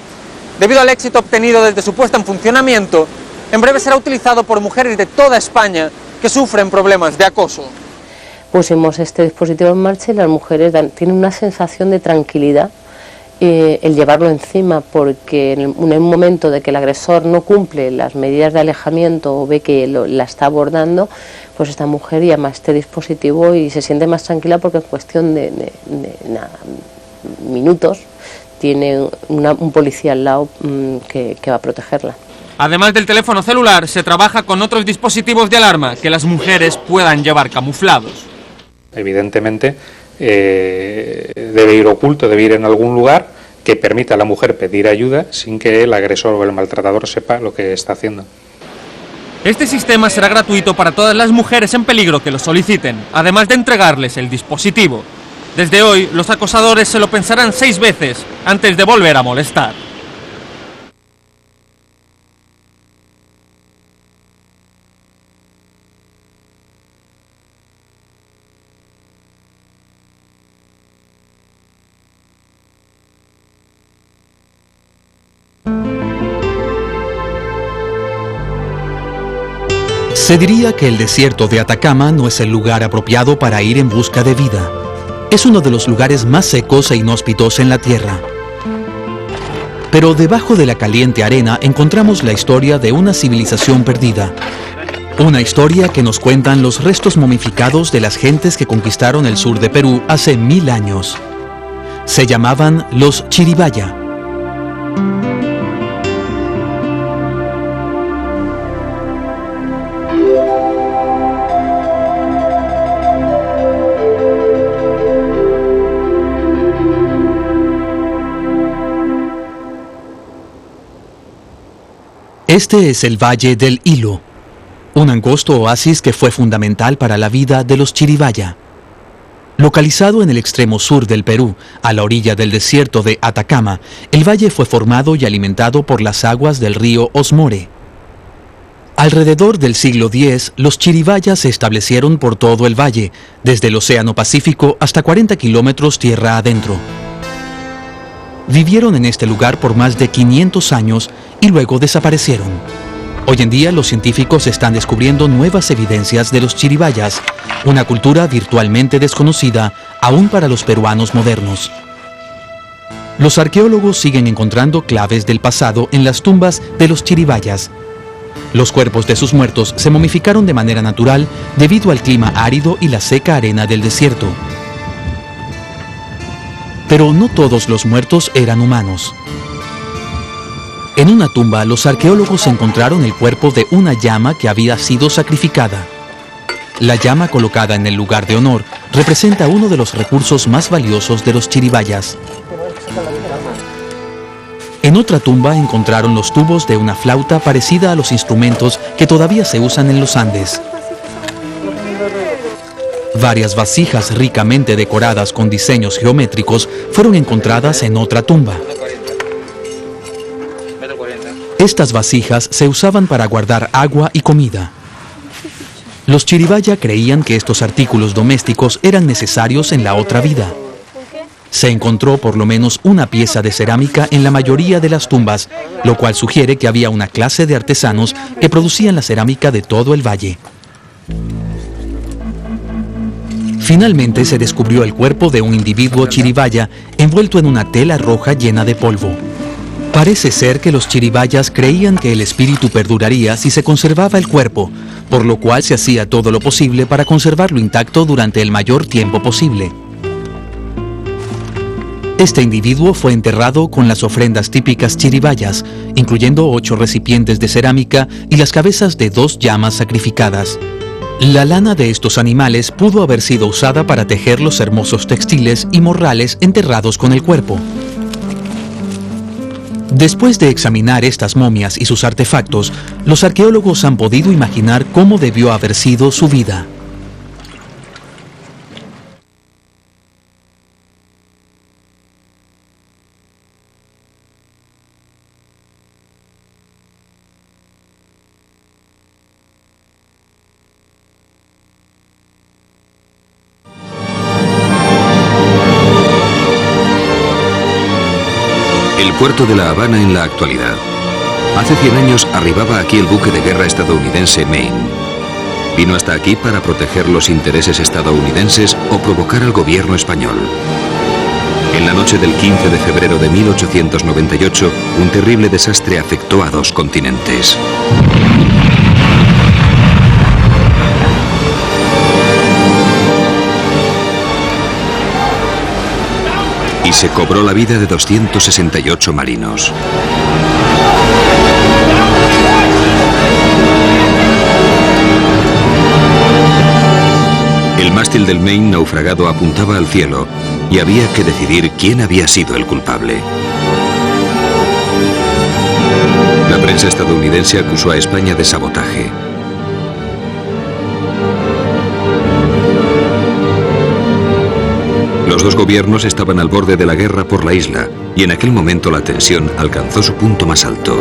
Debido al éxito obtenido desde su puesta en funcionamiento, en breve será utilizado por mujeres de toda España que sufren problemas de acoso. Pusimos este dispositivo en marcha y las mujeres tienen una sensación de tranquilidad el llevarlo encima, porque en un momento de que el agresor no cumple las medidas de alejamiento o ve que la está abordando, pues esta mujer llama a este dispositivo y se siente más tranquila, porque en cuestión de minutos tiene un policía al lado que va a protegerla. Además del teléfono celular, se trabaja con otros dispositivos de alarma que las mujeres puedan llevar camuflados. Evidentemente debe ir oculto, debe ir en algún lugar que permita a la mujer pedir ayuda sin que el agresor o el maltratador sepa lo que está haciendo. Este sistema será gratuito para todas las mujeres en peligro que lo soliciten, además de entregarles el dispositivo. Desde hoy, los acosadores se lo pensarán 6 veces antes de volver a molestar. Se diría que el desierto de Atacama no es el lugar apropiado para ir en busca de vida. Es uno de los lugares más secos e inhóspitos en la Tierra. Pero debajo de la caliente arena encontramos la historia de una civilización perdida. Una historia que nos cuentan los restos momificados de las gentes que conquistaron el sur de Perú hace 1000 años. Se llamaban los Chiribaya. Este es el Valle del Hilo, un angosto oasis que fue fundamental para la vida de los Chiribaya. Localizado en el extremo sur del Perú, a la orilla del desierto de Atacama, el valle fue formado y alimentado por las aguas del río Osmore. Alrededor del siglo X, los Chiribaya se establecieron por todo el valle, desde el Océano Pacífico hasta 40 kilómetros tierra adentro. Vivieron en este lugar por más de 500 años y luego desaparecieron. Hoy en día los científicos están descubriendo nuevas evidencias de los Chiribayas, una cultura virtualmente desconocida aún para los peruanos modernos. Los arqueólogos siguen encontrando claves del pasado en las tumbas de los Chiribayas. Los cuerpos de sus muertos se momificaron de manera natural debido al clima árido y la seca arena del desierto. Pero no todos los muertos eran humanos. En una tumba, los arqueólogos encontraron el cuerpo de una llama que había sido sacrificada. La llama colocada en el lugar de honor representa uno de los recursos más valiosos de los Chiribayas. En otra tumba encontraron los tubos de una flauta parecida a los instrumentos que todavía se usan en los Andes. Varias vasijas ricamente decoradas con diseños geométricos fueron encontradas en otra tumba. Estas vasijas se usaban para guardar agua y comida. Los Chiribaya creían que estos artículos domésticos eran necesarios en la otra vida. Se encontró por lo menos una pieza de cerámica en la mayoría de las tumbas, lo cual sugiere que había una clase de artesanos que producían la cerámica de todo el valle. Finalmente se descubrió el cuerpo de un individuo Chiribaya envuelto en una tela roja llena de polvo. Parece ser que los Chiribayas creían que el espíritu perduraría si se conservaba el cuerpo, por lo cual se hacía todo lo posible para conservarlo intacto durante el mayor tiempo posible. Este individuo fue enterrado con las ofrendas típicas Chiribayas, incluyendo 8 recipientes de cerámica y las cabezas de 2 llamas sacrificadas. La lana de estos animales pudo haber sido usada para tejer los hermosos textiles y morrales enterrados con el cuerpo. Después de examinar estas momias y sus artefactos, los arqueólogos han podido imaginar cómo debió haber sido su vida. Puerto de La Habana en la actualidad. Hace 100 años arribaba aquí el buque de guerra estadounidense Maine. Vino hasta aquí para proteger los intereses estadounidenses o provocar al gobierno español. En la noche del 15 de febrero de 1898, un terrible desastre afectó a 2 continentes. Y se cobró la vida de 268 marinos. El mástil del Maine naufragado apuntaba al cielo y había que decidir quién había sido el culpable. La prensa estadounidense acusó a España de sabotaje. Los 2 gobiernos estaban al borde de la guerra por la isla y en aquel momento la tensión alcanzó su punto más alto.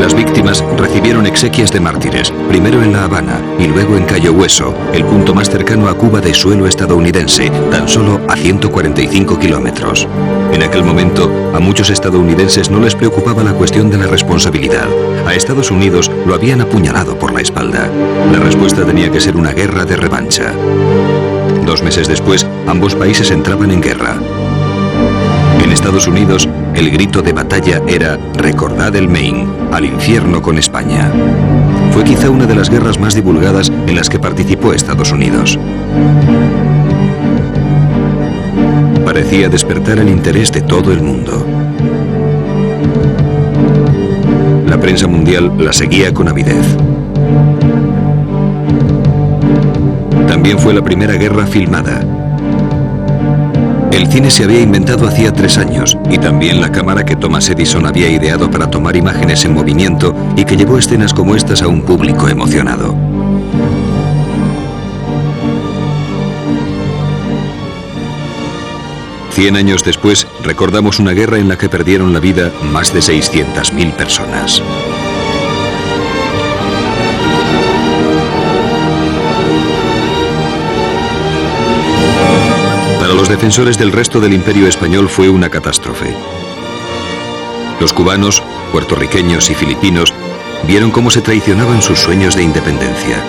Las víctimas recibieron exequias de mártires, primero en La Habana y luego en Cayo Hueso, el punto más cercano a Cuba de suelo estadounidense, tan solo a 145 kilómetros. En aquel momento, a muchos estadounidenses no les preocupaba la cuestión de la responsabilidad. A Estados Unidos lo habían apuñalado por la espalda. La respuesta tenía que ser una guerra de revancha. 2 meses después, ambos países entraban en guerra. En Estados Unidos, el grito de batalla era «Recordad el Maine, al infierno con España». Fue quizá una de las guerras más divulgadas en las que participó Estados Unidos. Parecía despertar el interés de todo el mundo. La prensa mundial la seguía con avidez. También fue la primera guerra filmada. El cine se había inventado hacía 3 años y también la cámara que Thomas Edison había ideado para tomar imágenes en movimiento y que llevó escenas como estas a un público emocionado. Cien años después, recordamos una guerra en la que perdieron la vida más de 600.000 personas. Para los defensores del resto del Imperio Español fue una catástrofe. Los cubanos, puertorriqueños y filipinos vieron cómo se traicionaban sus sueños de independencia.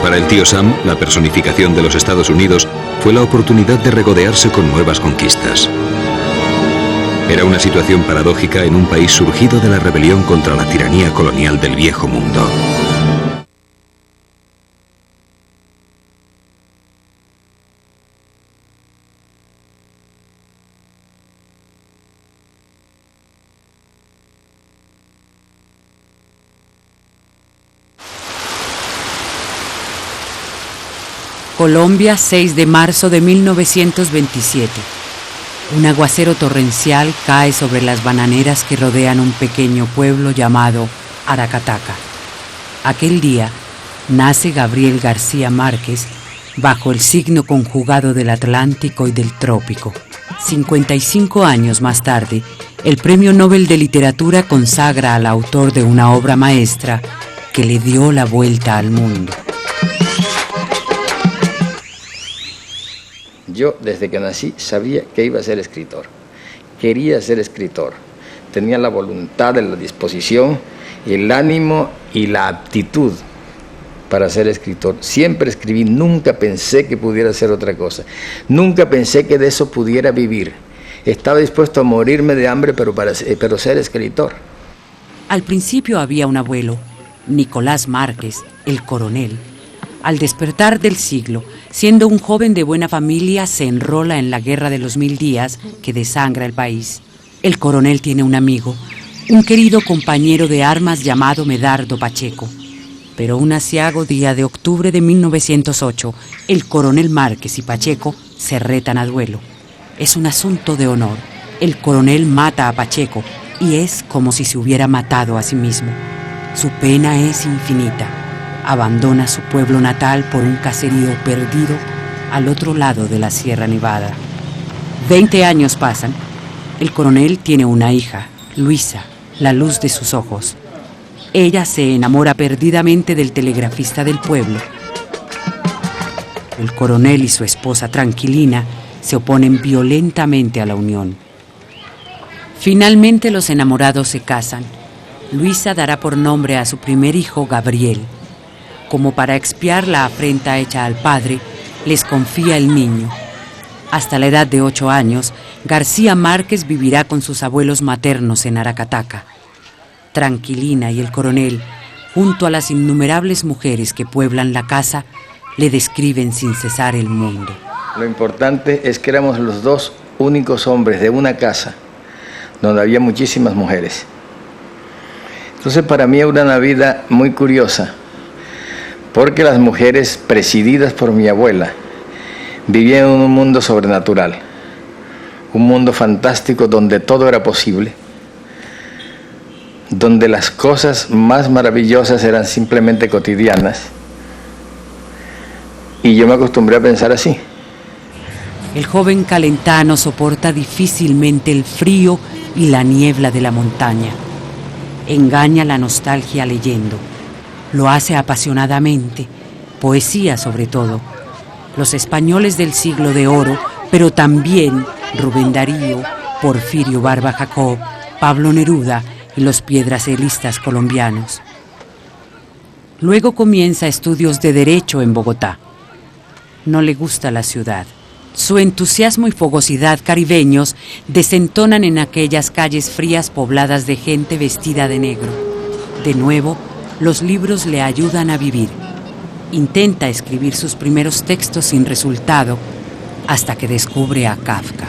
Para el tío Sam, la personificación de los Estados Unidos fue la oportunidad de regodearse con nuevas conquistas. Era una situación paradójica en un país surgido de la rebelión contra la tiranía colonial del Viejo Mundo. Colombia, 6 de marzo de 1927. Un aguacero torrencial cae sobre las bananeras que rodean un pequeño pueblo llamado Aracataca. Aquel día nace Gabriel García Márquez bajo el signo conjugado del Atlántico y del Trópico. 55 años más tarde, el Premio Nobel de Literatura consagra al autor de una obra maestra que le dio la vuelta al mundo. Yo, desde que nací, sabía que iba a ser escritor. Quería ser escritor. Tenía la voluntad, la disposición, el ánimo y la aptitud para ser escritor. Siempre escribí, nunca pensé que pudiera hacer otra cosa. Nunca pensé que de eso pudiera vivir. Estaba dispuesto a morirme de hambre, pero ser escritor. Al principio había un abuelo, Nicolás Márquez, el coronel, Al despertar del siglo, siendo un joven de buena familia, se enrola en la Guerra de los 1000 días que desangra el país. El coronel tiene un amigo, un querido compañero de armas llamado Medardo Pacheco. Pero un aciago día de octubre de 1908, el coronel Márquez y Pacheco se retan a duelo. Es un asunto de honor. El coronel mata a Pacheco y es como si se hubiera matado a sí mismo. Su pena es infinita. Abandona su pueblo natal por un caserío perdido al otro lado de la Sierra Nevada. 20 años pasan. El coronel tiene una hija, Luisa, la luz de sus ojos. Ella se enamora perdidamente del telegrafista del pueblo. El coronel y su esposa Tranquilina se oponen violentamente a la unión. Finalmente los enamorados se casan. Luisa dará por nombre a su primer hijo Gabriel. Como para expiar la afrenta hecha al padre, les confía el niño. Hasta la edad de 8 años, García Márquez vivirá con sus abuelos maternos en Aracataca. Tranquilina y el coronel, junto a las innumerables mujeres que pueblan la casa, le describen sin cesar el mundo. Lo importante es que éramos los 2 únicos hombres de una casa donde había muchísimas mujeres. Entonces para mí era una vida muy curiosa, porque las mujeres presididas por mi abuela vivían en un mundo sobrenatural, un mundo fantástico donde todo era posible, donde las cosas más maravillosas eran simplemente cotidianas, y yo me acostumbré a pensar así. El joven calentano soporta difícilmente el frío y la niebla de la montaña. Engaña la nostalgia leyendo. Lo hace apasionadamente, poesía sobre todo. Los españoles del siglo de oro, pero también Rubén Darío, Porfirio Barba Jacob, Pablo Neruda y los piedracelistas colombianos. Luego comienza estudios de Derecho en Bogotá. No le gusta la ciudad. Su entusiasmo y fogosidad caribeños desentonan en aquellas calles frías pobladas de gente vestida de negro. De nuevo, los libros le ayudan a vivir. Intenta escribir sus primeros textos sin resultado, hasta que descubre a Kafka.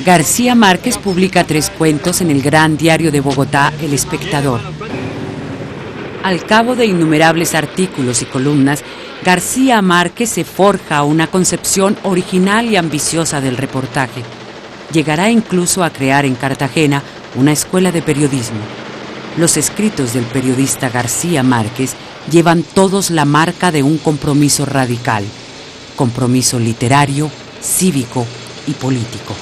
García Márquez publica 3 cuentos en el gran diario de Bogotá, El Espectador. Al cabo de innumerables artículos y columnas, García Márquez se forja una concepción original y ambiciosa del reportaje. Llegará incluso a crear en Cartagena una escuela de periodismo. Los escritos del periodista García Márquez llevan todos la marca de un compromiso radical, compromiso literario, cívico y político.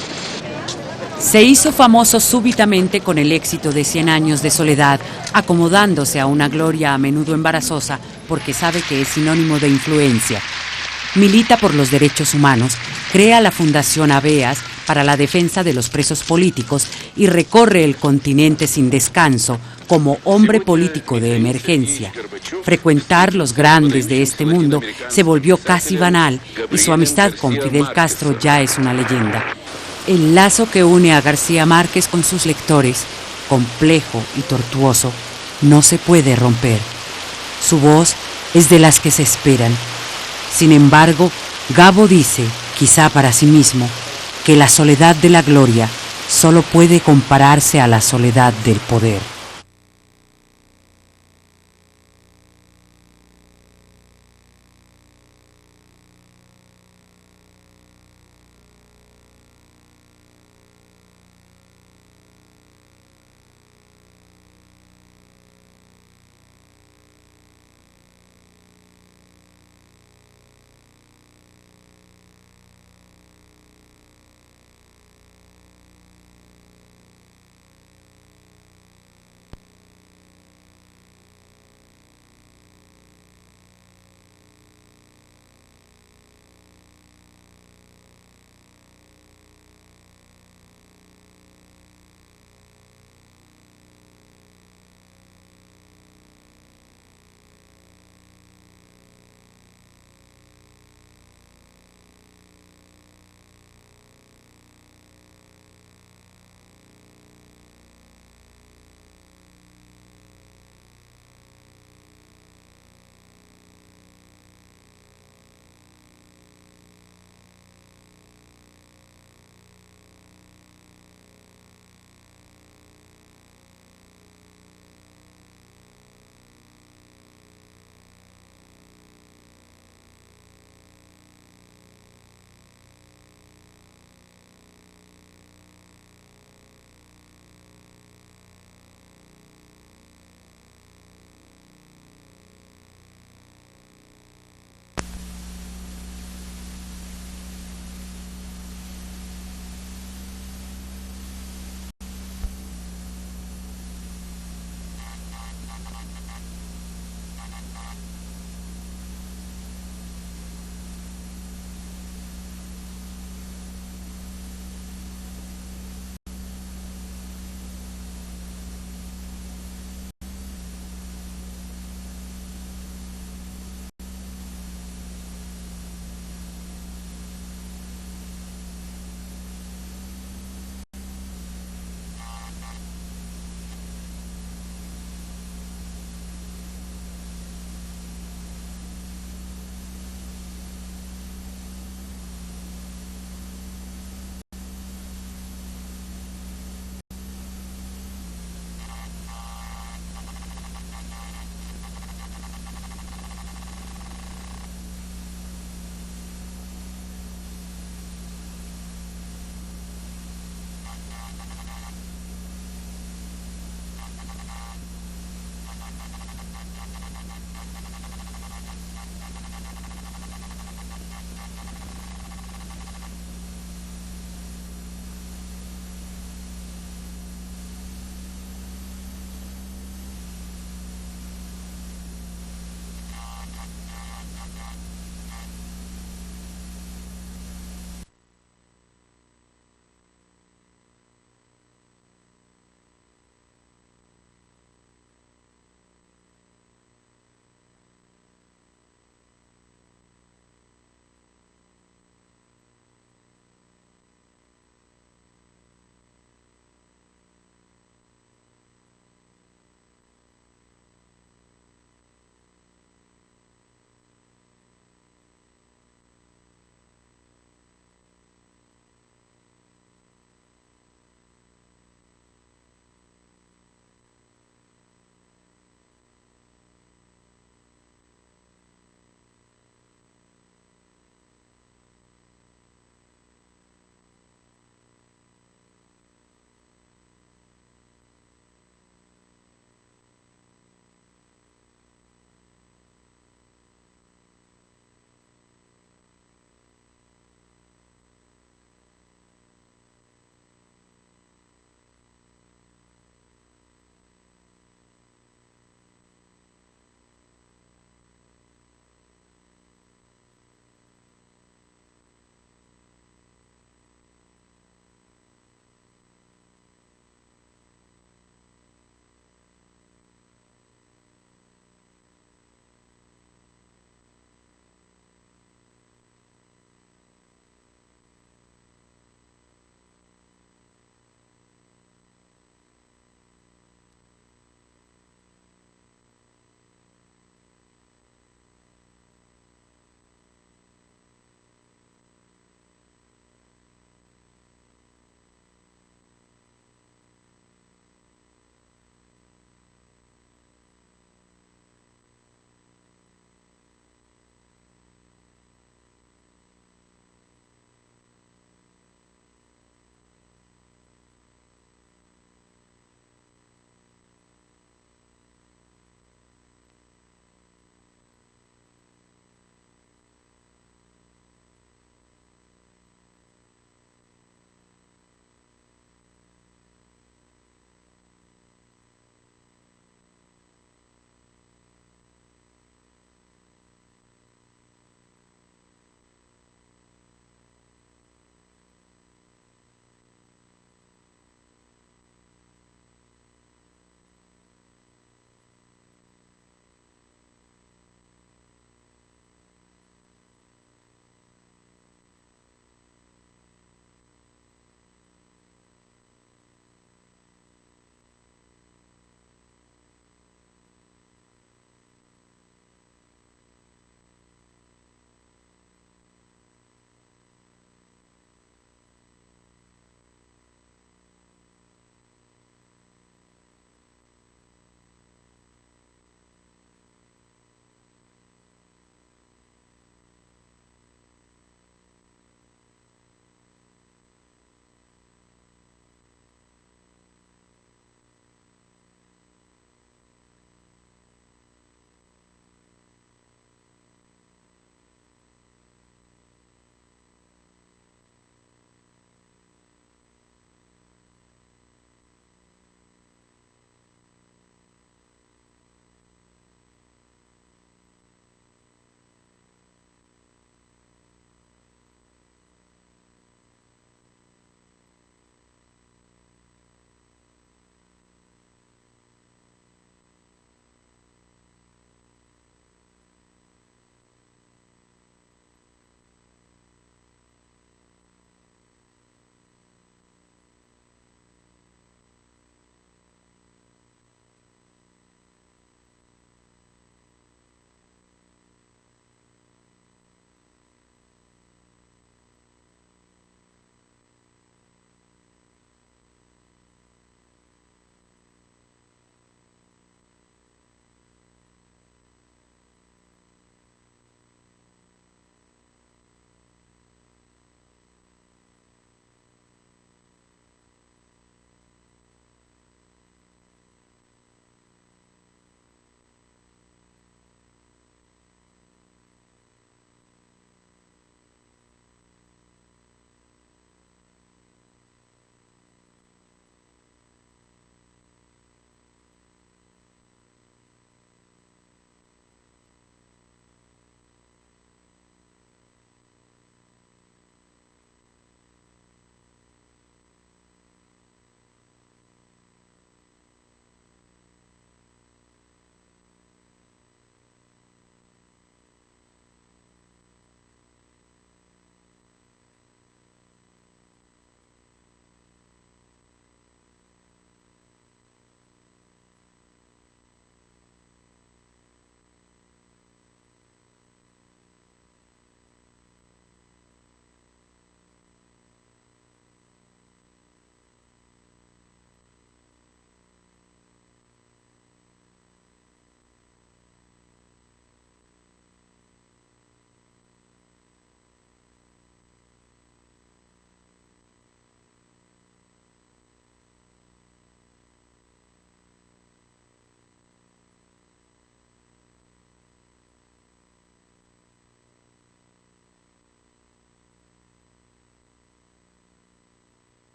Se hizo famoso súbitamente con el éxito de 100 años de soledad, acomodándose a una gloria a menudo embarazosa porque sabe que es sinónimo de influencia. Milita por los derechos humanos, crea la Fundación Aveas para la defensa de los presos políticos y recorre el continente sin descanso como hombre político de emergencia. Frecuentar los grandes de este mundo se volvió casi banal y su amistad con Fidel Castro ya es una leyenda. El lazo que une a García Márquez con sus lectores, complejo y tortuoso, no se puede romper. Su voz es de las que se esperan. Sin embargo, Gabo dice, quizá para sí mismo, que la soledad de la gloria solo puede compararse a la soledad del poder.